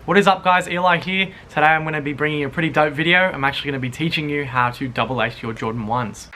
What is up guys, Eli here. Today I'm going to be bringing you a pretty dope video. I'm actually going to be teaching you how to double lace your Jordan 1s.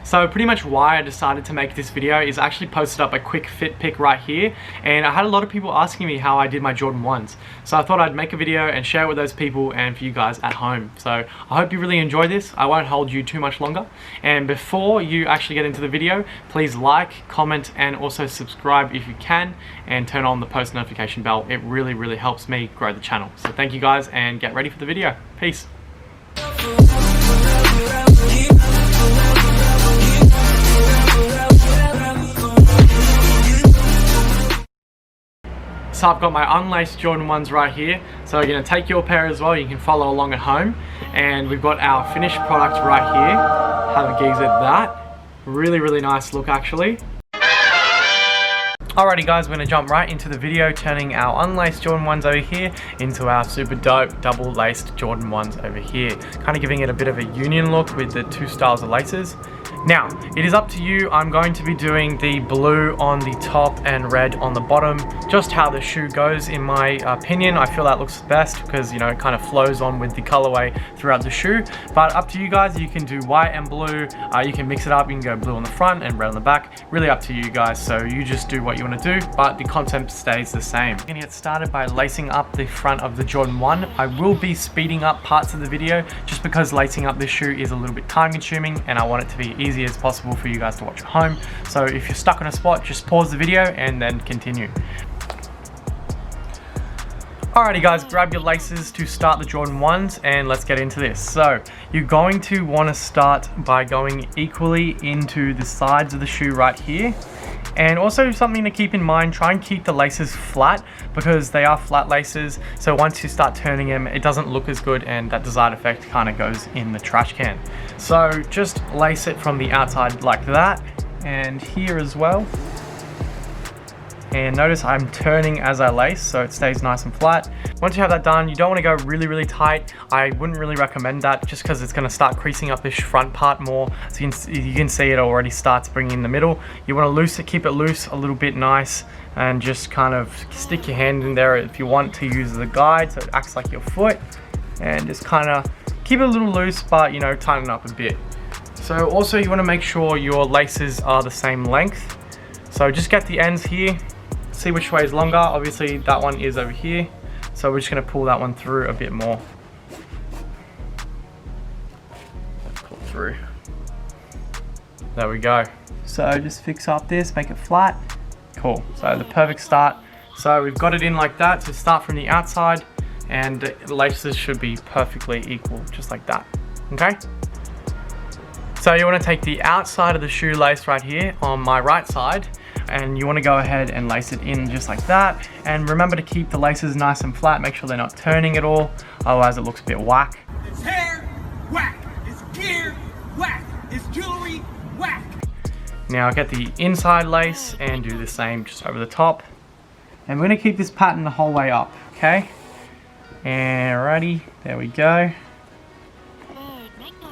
So pretty much why I decided to make this video is I actually posted up a quick fit pic right here, and I had a lot of people asking me how I did my Jordan 1s. So I thought I'd make a video and share it with those people and for you guys at home. So I hope you really enjoy this. I won't hold you too much longer. And before you actually get into the video, please like, comment, and also subscribe if you can, and turn on the post notification bell. It really helps me grow the channel. So thank you guys, and get ready for the video. Peace. So I've got my unlaced Jordan 1s right here. So you're going to take your pair as well. You can follow along at home. And we've got our finished product right here. Have a gaze at that. Really nice look actually. Alrighty guys, we're going to jump right into the video, turning our unlaced Jordan 1s over here into our super dope double laced Jordan 1s over here. Kind of giving it a bit of a union look with the two styles of laces. Now, it is up to you. I'm going to be doing the blue on the top and red on the bottom. Just how the shoe goes, in my opinion. I feel that looks best because, you know, it kind of flows on with the colorway throughout the shoe. But up to you guys. You can do white and blue. You can mix it up. You can go blue on the front and red on the back. Really up to you guys. So you just do what you want to do, but the concept stays the same. I'm going to get started by lacing up the front of the Jordan 1. I will be speeding up parts of the video just because lacing up this shoe is a little bit time consuming, and I want it to be easy as possible for you guys to watch at home. So if you're stuck on a spot, just pause the video and then continue. Alrighty guys, grab your laces to start the Jordan 1s and let's get into this. So you're going to want to start by going equally into the sides of the shoe right here. And also something to keep in mind, try and keep the laces flat because they are flat laces. So once you start turning them, it doesn't look as good and that desired effect kind of goes in the trash can. So just lace it from the outside like that, and here as well. And notice I'm turning as I lace, so it stays nice and flat. Once you have that done, you don't want to go really tight. I wouldn't really recommend that just because it's going to start creasing up this front part more. So you can see it already starts bringing in the middle. You want to loose it, keep it loose, a little bit nice, and just kind of stick your hand in there if you want to use the guide so it acts like your foot, and just kind of keep it a little loose, but you know, tighten up a bit. So also you want to make sure your laces are the same length. So just get the ends here. See which way is longer. Obviously that one is over here, so we're just going to pull that one through a bit more. Pull through. There we go. So just fix up this, make it flat. Cool. So the perfect start. So we've got it in like that. So start from the outside, and the laces should be perfectly equal, just like that. Okay. So you want to take the outside of the shoelace right here on my right side, and you want to go ahead and lace it in just like that. And remember to keep the laces nice and flat, make sure they're not turning at all, otherwise it looks a bit whack. It's hair, whack. It's gear, whack. It's jewelry, whack. Now get the inside lace and do the same just over the top. And we're going to keep this pattern the whole way up, okay? And alrighty, there we go.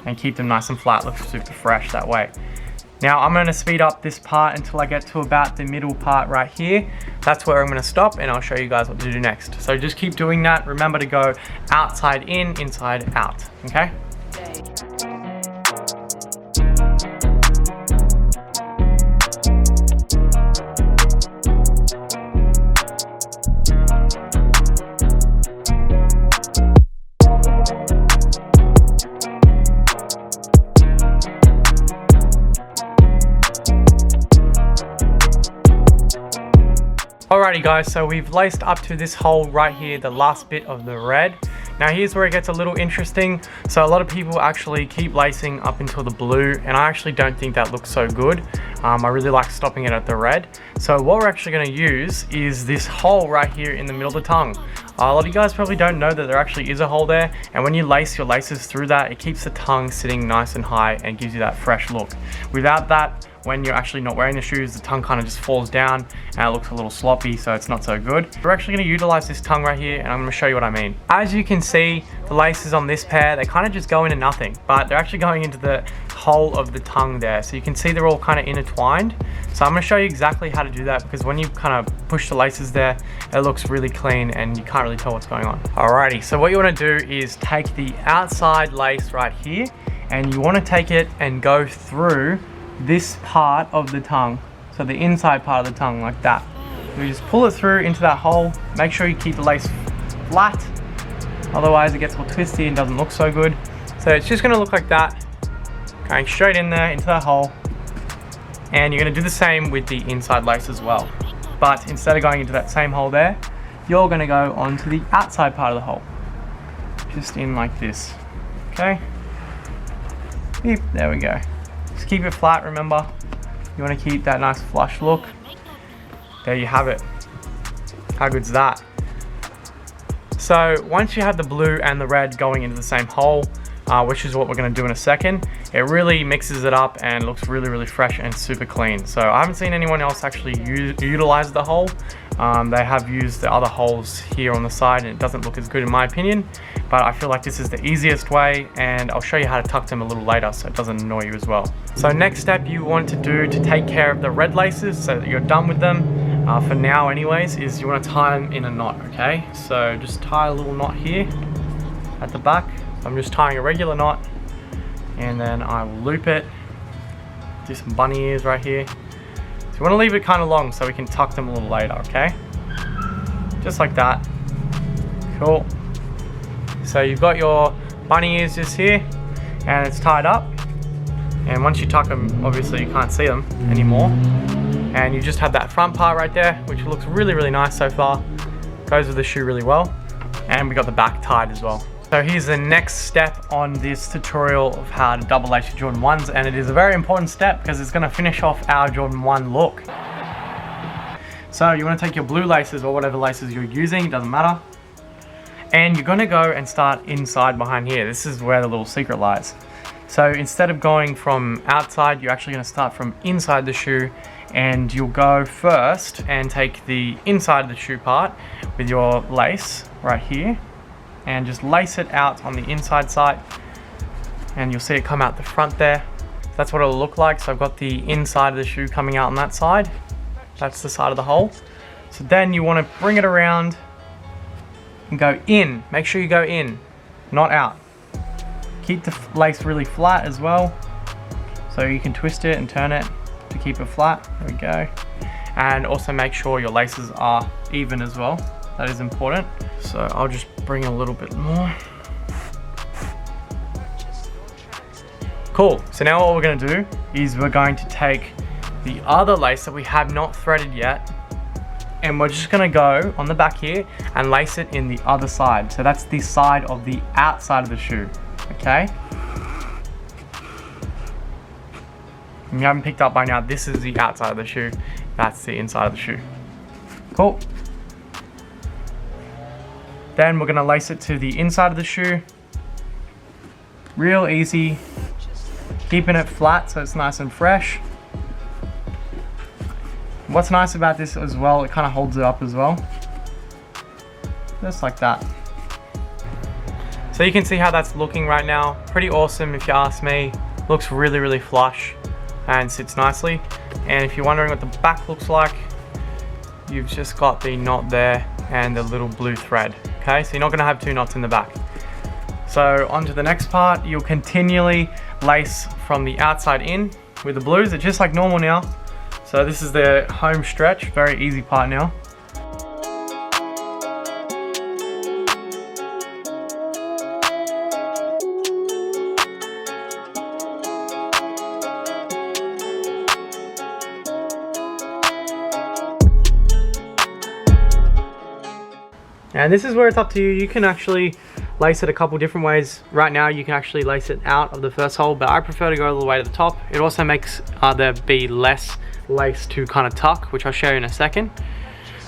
And keep them nice and flat, look super fresh that way. Now I'm going to speed up this part until I get to about the middle part right here. That's where I'm going to stop, and I'll show you guys what to do next. So just keep doing that. Remember to go outside in, inside out, okay? Alrighty guys, so we've laced up to this hole right here, the last bit of the red. Now here's where it gets a little interesting. So a lot of people actually keep lacing up until the blue, and I actually don't think that looks so good. I really like stopping it at the red. So what we're actually going to use is this hole right here in the middle of the tongue. A lot of you guys probably don't know that there actually is a hole there, and when you lace your laces through that, it keeps the tongue sitting nice and high and gives you that fresh look. Without that, when you're actually not wearing the shoes, the tongue kind of just falls down and it looks a little sloppy, so it's not so good. We're actually going to utilize this tongue right here, and I'm going to show you what I mean. As you can see, the laces on this pair, they kind of just go into nothing, but they're actually going into the hole of the tongue there. So you can see they're all kind of intertwined. So I'm going to show you exactly how to do that, because when you kind of push the laces there, it looks really clean and you can't really tell what's going on. Alrighty, so what you want to do is take the outside lace right here, and you want to take it and go through this part of the tongue. So the inside part of the tongue, like that. You just pull it through into that hole. Make sure you keep the lace flat, otherwise it gets all twisty and doesn't look so good. So it's just going to look like that, going straight in there into that hole. And you're going to do the same with the inside lace as well, but instead of going into that same hole there, you're going to go onto the outside part of the hole, just in like this. Okay, beep, there we go. Just keep it flat, remember, you want to keep that nice flush look. There you have it. How good's that? So once you have the blue and the red going into the same hole, which is what we're going to do in a second, it really mixes it up and looks really, really fresh and super clean. So I haven't seen anyone else actually utilize the hole. They have used the other holes here on the side, and it doesn't look as good in my opinion, but I feel like this is the easiest way, and I'll show you how to tuck them a little later so it doesn't annoy you as well. So next step you want to do to take care of the red laces so that you're done with them, for now anyways, is you want to tie them in a knot, okay? So just tie a little knot here at the back. I'm just tying a regular knot, and then I will loop it. Do some bunny ears right here. So you want to leave it kind of long so we can tuck them a little later, okay? Just like that. Cool. So you've got your bunny ears just here, and it's tied up. And once you tuck them, obviously you can't see them anymore. And you just have that front part right there, which looks really, really nice so far. Goes with the shoe really well. And we got the back tied as well. So here's the next step on this tutorial of how to double lace your Jordan 1s, and it is a very important step because it's going to finish off our Jordan 1 look. So you want to take your blue laces or whatever laces you're using, doesn't matter, and you're going to go and start inside behind here. This is where the little secret lies. So instead of going from outside, you're actually going to start from inside the shoe, and you'll go first and take the inside of the shoe part with your lace right here, and just lace it out on the inside side, and you'll see it come out the front there. That's what it'll look like. So I've got the inside of the shoe coming out on that side. That's the side of the hole. So then you want to bring it around and go in. Make sure you go in, not out. Keep the lace really flat as well, so you can twist it and turn it to keep it flat. There we go. And also make sure your laces are even as well. That is important. So I'll just bring a little bit more. Cool. So now what we're going to do is we're going to take the other lace that we have not threaded yet, and we're just going to go on the back here and lace it in the other side. So that's the side of the outside of the shoe. Okay. If you haven't picked up by now, this is the outside of the shoe. That's the inside of the shoe. Cool. Then we're going to lace it to the inside of the shoe. Real easy. Keeping it flat so it's nice and fresh. What's nice about this as well, it kind of holds it up as well. Just like that. So you can see how that's looking right now. Pretty awesome if you ask me. Looks really, really flush and sits nicely. And if you're wondering what the back looks like, you've just got the knot there and the little blue thread. Okay, so you're not going to have two knots in the back. So on to the next part. You'll continually lace from the outside in with the blues. It's just like normal now. So this is the home stretch, very easy part now. And this is where it's up to you. You can actually lace it a couple different ways. Right now you can actually lace it out of the first hole, but I prefer to go all the way to the top. It also makes there be less lace to kind of tuck, which I'll show you in a second.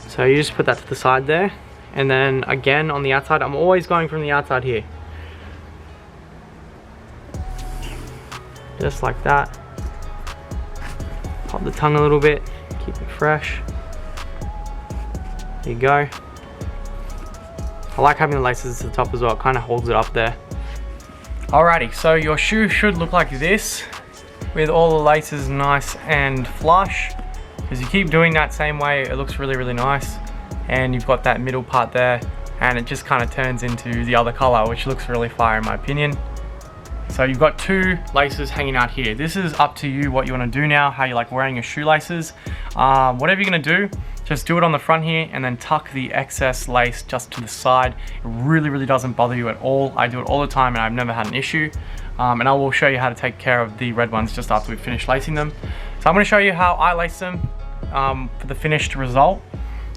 So you just put that to the side there, and then again on the outside, I'm always going from the outside here. Just like that. Pop the tongue a little bit, keep it fresh. There you go. I like having the laces to the top as well, it kind of holds it up there. Alrighty, so your shoe should look like this, with all the laces nice and flush. As you keep doing that same way, it looks really, really nice. And you've got that middle part there, and it just kind of turns into the other color, which looks really fire in my opinion. So you've got 2 laces hanging out here. This is up to you what you want to do now, how you like wearing your shoelaces. Whatever you're going to do, just do it on the front here and then tuck the excess lace just to the side. It really, really doesn't bother you at all. I do it all the time and I've never had an issue. And I will show you how to take care of the red ones just after we finish lacing them. So I'm going to show you how I lace them for the finished result.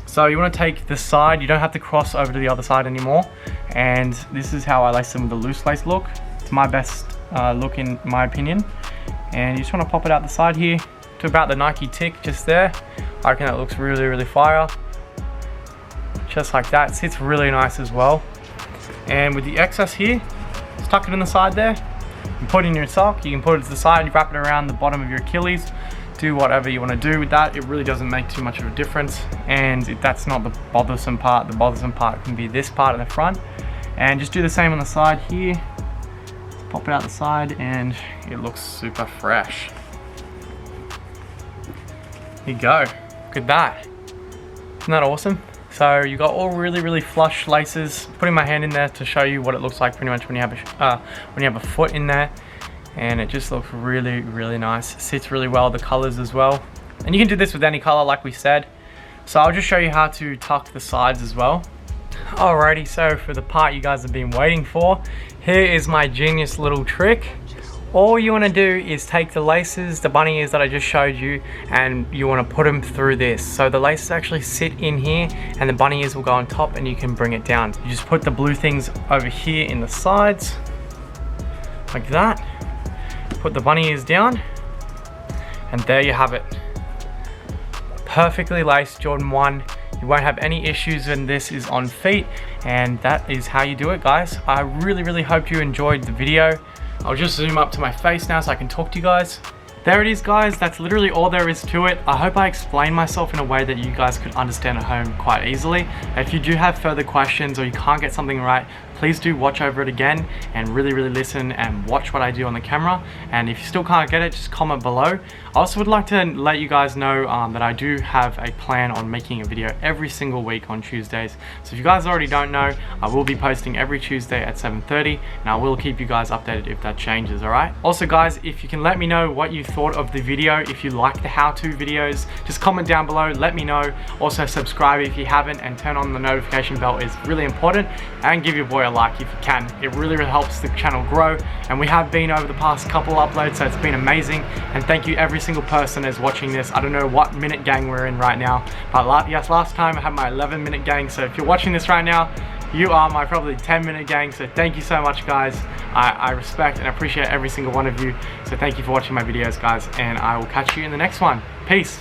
So you want to take this side, you don't have to cross over to the other side anymore. And this is how I lace them with the loose lace look. It's my best look in my opinion. And you just want to pop it out the side here to about the Nike tick just there. I reckon that looks really, really fire. Just like that, it sits really nice as well. And with the excess here, just tuck it in the side there. You put it in your sock, you can put it to the side, you wrap it around the bottom of your Achilles. Do whatever you want to do with that. It really doesn't make too much of a difference. And that's not the bothersome part. The bothersome part can be this part at the front. And just do the same on the side here. Pop it out the side and it looks super fresh. Here you go. Look at that. Isn't that awesome? So you got all really, really flush laces. Putting my hand in there to show you what it looks like pretty much when you have a foot in there. And it just looks really, really nice. It sits really well, the colors as well. And you can do this with any color like we said. So I'll just show you how to tuck the sides as well. Alrighty, so for the part you guys have been waiting for, here is my genius little trick. All you want to do is take the laces, the bunny ears that I just showed you, and you want to put them through this. So the laces actually sit in here and the bunny ears will go on top and you can bring it down. You just put the blue things over here in the sides, like that. Put the bunny ears down, and there you have it. Perfectly laced Jordan 1. You won't have any issues when this is on feet, and that is how you do it, guys. I really, really hope you enjoyed the video. I'll just zoom up to my face now so I can talk to you guys. There it is, guys. That's literally all there is to it. I hope I explained myself in a way that you guys could understand at home quite easily. If you do have further questions or you can't get something right, please do watch over it again and really, really listen and watch what I do on the camera. And if you still can't get it, just comment below. I also would like to let you guys know that I do have a plan on making a video every single week on Tuesdays. So if you guys already don't know, I will be posting every Tuesday at 7:30, and I will keep you guys updated if that changes, alright? Also guys, if you can let me know what you thought of the video, if you like the how-to videos, just comment down below, let me know. Also subscribe if you haven't and turn on the notification bell is really important, and give your boy a like if you can. It really, really helps the channel grow, and we have been over the past couple uploads, so it's been amazing. And thank you every single person that's watching this. I don't know what minute gang we're in right now, but yes, last time I had my 11-minute gang, so if you're watching this right now, you are my probably 10-minute gang. So thank you so much, guys. I respect and appreciate every single one of you. So thank you for watching my videos, guys, and I will catch you in the next one. Peace.